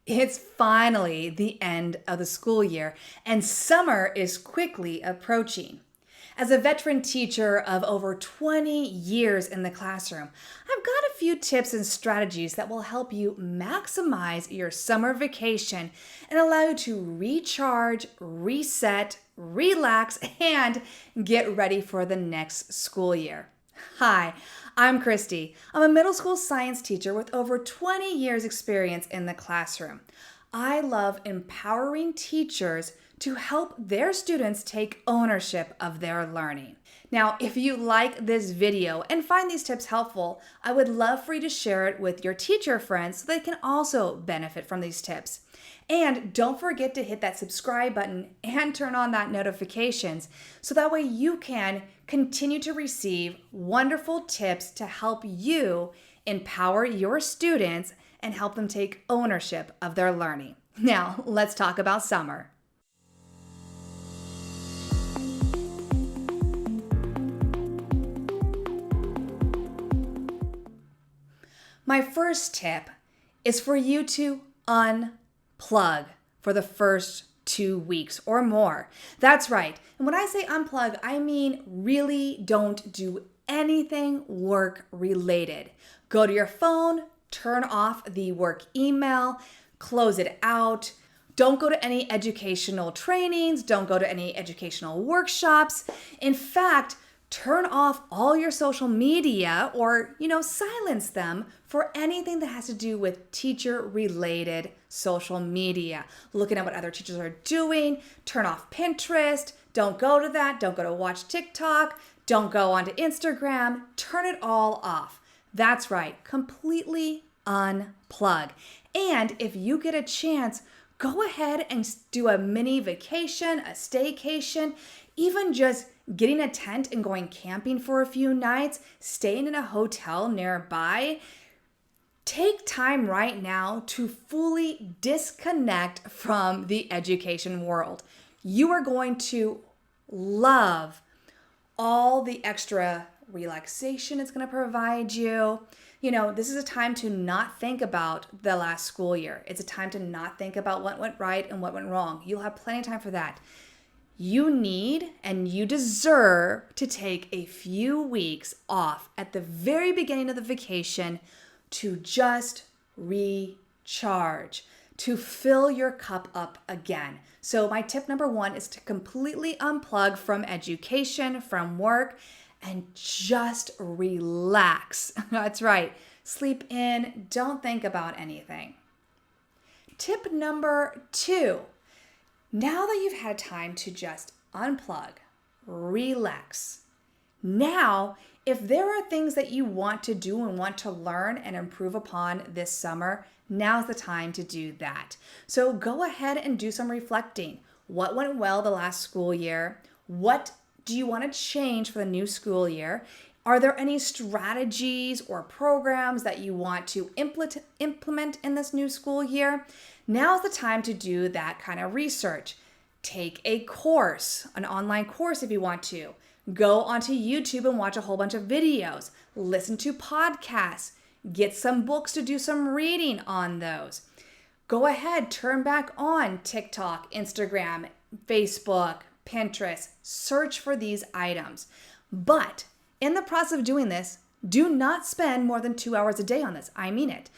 It's finally the end of the school year, and summer is quickly approaching. As a veteran teacher of over 20 years in the classroom, I've got a few tips and strategies that will help you maximize your summer vacation and allow you to recharge, reset, relax, and get ready for the next school year. Hi, I'm Christy. I'm a middle school science teacher with over 20 years experience in the classroom. I love empowering teachers to help their students take ownership of their learning. Now, if you like this video and find these tips helpful, I would love for you to share it with your teacher friends so they can also benefit from these tips. And don't forget to hit that subscribe button and turn on that notifications so that way you can continue to receive wonderful tips to help you empower your students and help them take ownership of their learning. Now, let's talk about summer. My first tip is for you to unplug for the first 2 weeks or more. That's right. And when I say unplug, I mean really don't do anything work related. Go to your phone, turn off the work email, close it out. Don't go to any educational trainings. Don't go to any educational workshops. In fact, turn off all your social media or, silence them for anything that has to do with teacher-related social media. Looking at what other teachers are doing, turn off Pinterest, don't go to that, don't go to watch TikTok, don't go onto Instagram, turn it all off. That's right, completely unplug. And if you get a chance, go ahead and do a mini vacation, a staycation, even just getting a tent and going camping for a few nights, staying in a hotel nearby. Take time right now to fully disconnect from the education world. You are going to love all the extra relaxation it's going to provide you. This is a time to not think about the last school year. It's a time to not think about what went right and what went wrong. You'll have plenty of time for that. You need and you deserve to take a few weeks off at the very beginning of the vacation to just recharge, to fill your cup up again. So my tip number 1 is to completely unplug from education, from work, and just relax. That's right. Sleep in. Don't think about anything. Tip number 2. Now that you've had time to just unplug, relax, now, if there are things that you want to do and want to learn and improve upon this summer, now's the time to do that. So go ahead and do some reflecting. What went well the last school year? What do you want to change for the new school year? Are there any strategies or programs that you want to implement in this new school year? Now's the time to do that kind of research. Take a course, an online course if you want to. Go onto YouTube and watch a whole bunch of videos. Listen to podcasts. Get some books to do some reading on those. Go ahead, turn back on TikTok, Instagram, Facebook, Pinterest. Search for these items. But in the process of doing this, do not spend more than 2 hours a day on this. I mean it.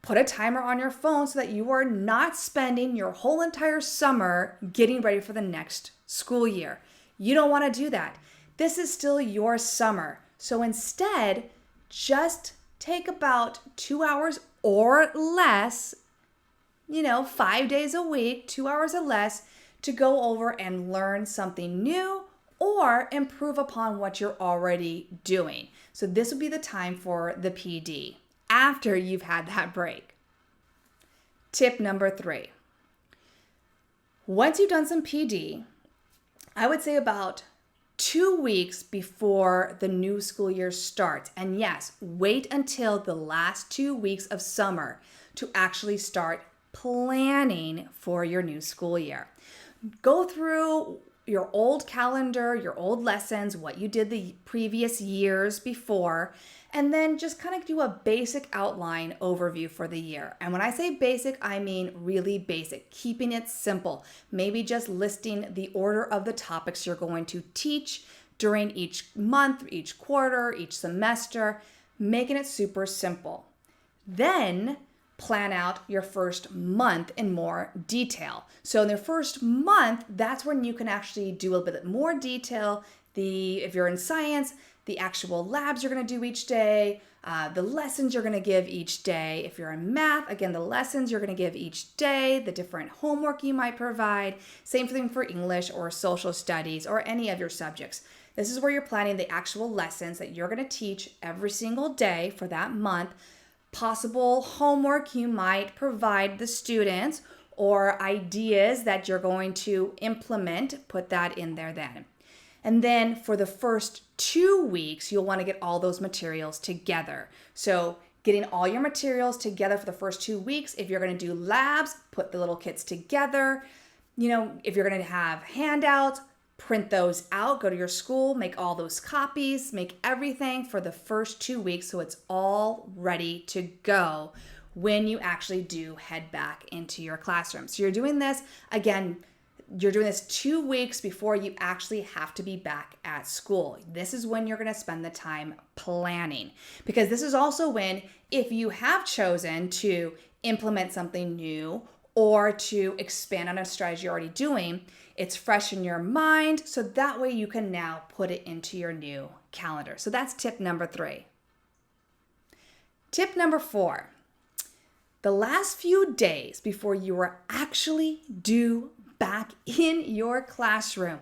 Put a timer on your phone so that you are not spending your whole entire summer getting ready for the next school year. You don't want to do that. This is still your summer. So instead, just take about 2 hours or less, 5 days a week, 2 hours or less to go over and learn something new or improve upon what you're already doing. So this would be the time for the PD after you've had that break. Tip number 3. Once you've done some PD, I would say about 2 weeks before the new school year starts. And yes, wait until the last 2 weeks of summer to actually start planning for your new school year. Go through your old calendar, your old lessons, what you did the previous years before, and then just kind of do a basic outline overview for the year. And when I say basic, I mean really basic, keeping it simple. Maybe just listing the order of the topics you're going to teach during each month, each quarter, each semester, making it super simple. Then plan out your first month in more detail. So in the first month, that's when you can actually do a bit more detail. If you're in science, the actual labs you're going to do each day, the lessons you're going to give each day. If you're in math, again, the lessons you're going to give each day, the different homework you might provide. Same thing for English or social studies or any of your subjects. This is where you're planning the actual lessons that you're going to teach every single day for that month. Possible homework you might provide the students or ideas that you're going to implement, put that in there then. And then for the first 2 weeks, you'll want to get all those materials together. So getting all your materials together for the first 2 weeks. If you're going to do labs, put the little kits together. If you're going to have handouts, print those out, go to your school, make all those copies, make everything for the first 2 weeks so it's all ready to go when you actually do head back into your classroom. So you're doing this, again, you're doing this 2 weeks before you actually have to be back at school. This is when you're going to spend the time planning, because this is also when, if you have chosen to implement something new or to expand on a strategy you're already doing, it's fresh in your mind, so that way you can now put it into your new calendar. So that's tip number 3. Tip number 4, the last few days before you are actually due back in your classroom,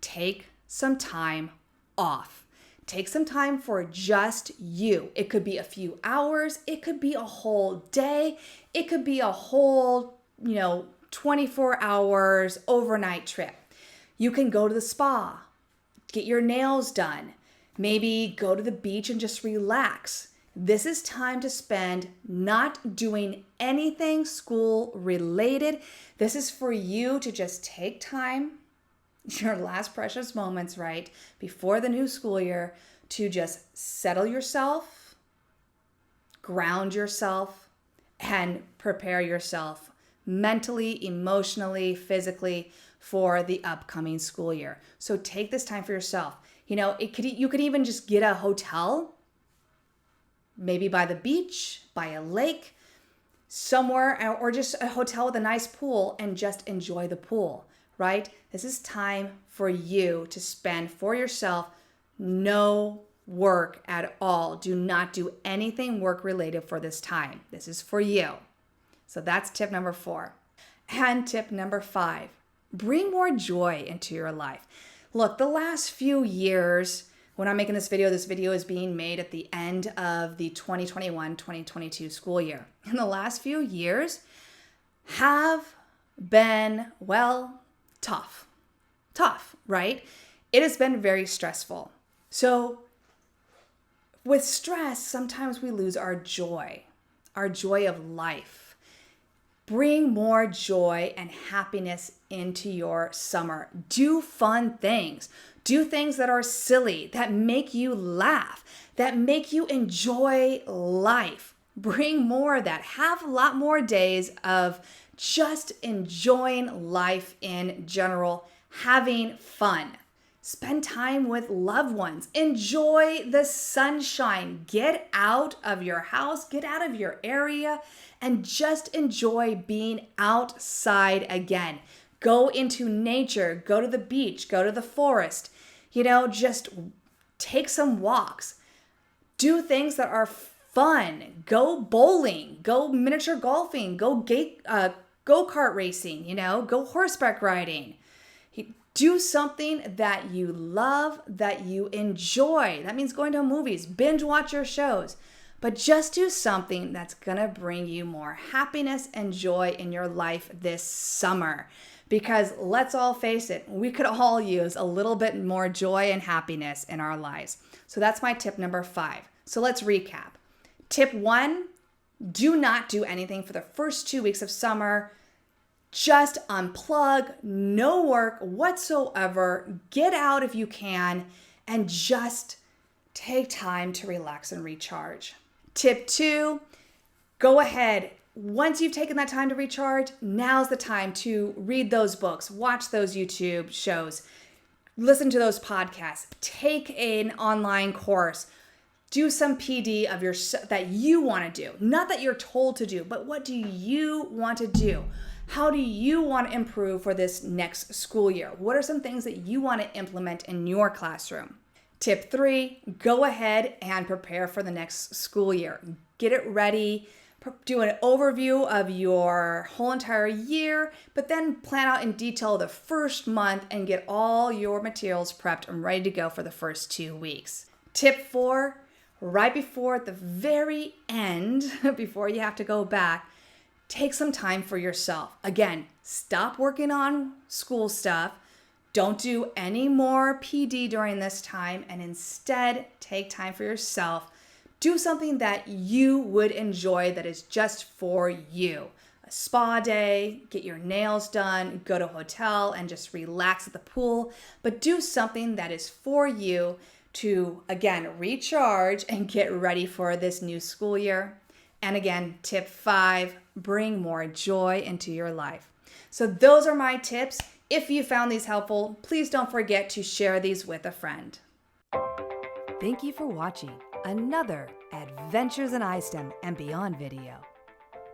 take some time off. Take some time for just you. It could be a few hours, it could be a whole day, it could be a whole, 24 hours overnight trip. You can go to the spa, get your nails done, maybe go to the beach and just relax. This is time to spend not doing anything school related. This is for you to just take time, your last precious moments, right, before the new school year, to just settle yourself, ground yourself, and prepare yourself mentally, emotionally, physically for the upcoming school year. So take this time for yourself. You could even just get a hotel, maybe by the beach, by a lake, somewhere, or just a hotel with a nice pool, and just enjoy the pool, right? This is time for you to spend for yourself. No work at all. Do not do anything work related for this time. This is for you. So that's tip number 4. And tip number 5, bring more joy into your life. Look, the last few years, when I'm making this video is being made at the end of the 2021-2022 school year. And the last few years have been, tough, right? It has been very stressful. So with stress, sometimes we lose our joy of life. Bring more joy and happiness into your summer. Do fun things. Do things that are silly, that make you laugh, that make you enjoy life. Bring more of that. Have a lot more days of just enjoying life in general, having fun. Spend time with loved ones. Enjoy the sunshine. Get out of your house, get out of your area, and just enjoy being outside again. Go into nature, go to the beach, go to the forest, just take some walks. Do things that are fun. Go bowling, go miniature golfing, go go-kart racing, go horseback riding. Do something that you love, that you enjoy. That means going to movies, binge watch your shows. But just do something that's going to bring you more happiness and joy in your life this summer. Because let's all face it, we could all use a little bit more joy and happiness in our lives. So that's my tip number 5. So let's recap. Tip 1, do not do anything for the first 2 weeks of summer. Just unplug, no work whatsoever. Get out if you can, and just take time to relax and recharge. Tip 2, go ahead. Once you've taken that time to recharge, now's the time to read those books, watch those YouTube shows, listen to those podcasts, take an online course, do some PD of your that you want to do. Not that you're told to do, but what do you want to do? How do you want to improve for this next school year? What are some things that you want to implement in your classroom? Tip 3, go ahead and prepare for the next school year. Get it ready. Do an overview of your whole entire year, but then plan out in detail the first month and get all your materials prepped and ready to go for the first 2 weeks. Tip 4, right before at the very end, before you have to go back, take some time for yourself. Again, stop working on school stuff. Don't do any more PD during this time, and instead take time for yourself. Do something that you would enjoy that is just for you. A spa day, get your nails done, go to a hotel and just relax at the pool. But do something that is for you to, again, recharge and get ready for this new school year. And again, tip 5, bring more joy into your life. So those are my tips. If you found these helpful, please don't forget to share these with a friend. Thank you for watching another Adventures in iSTEM and Beyond video.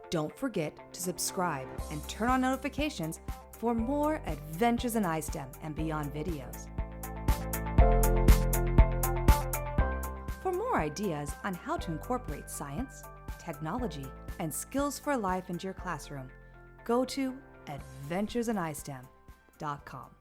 Don't forget to subscribe and turn on notifications for more Adventures in iSTEM and Beyond videos. For more ideas on how to incorporate science, technology, and skills for life into your classroom, go to adventuresinistem.com.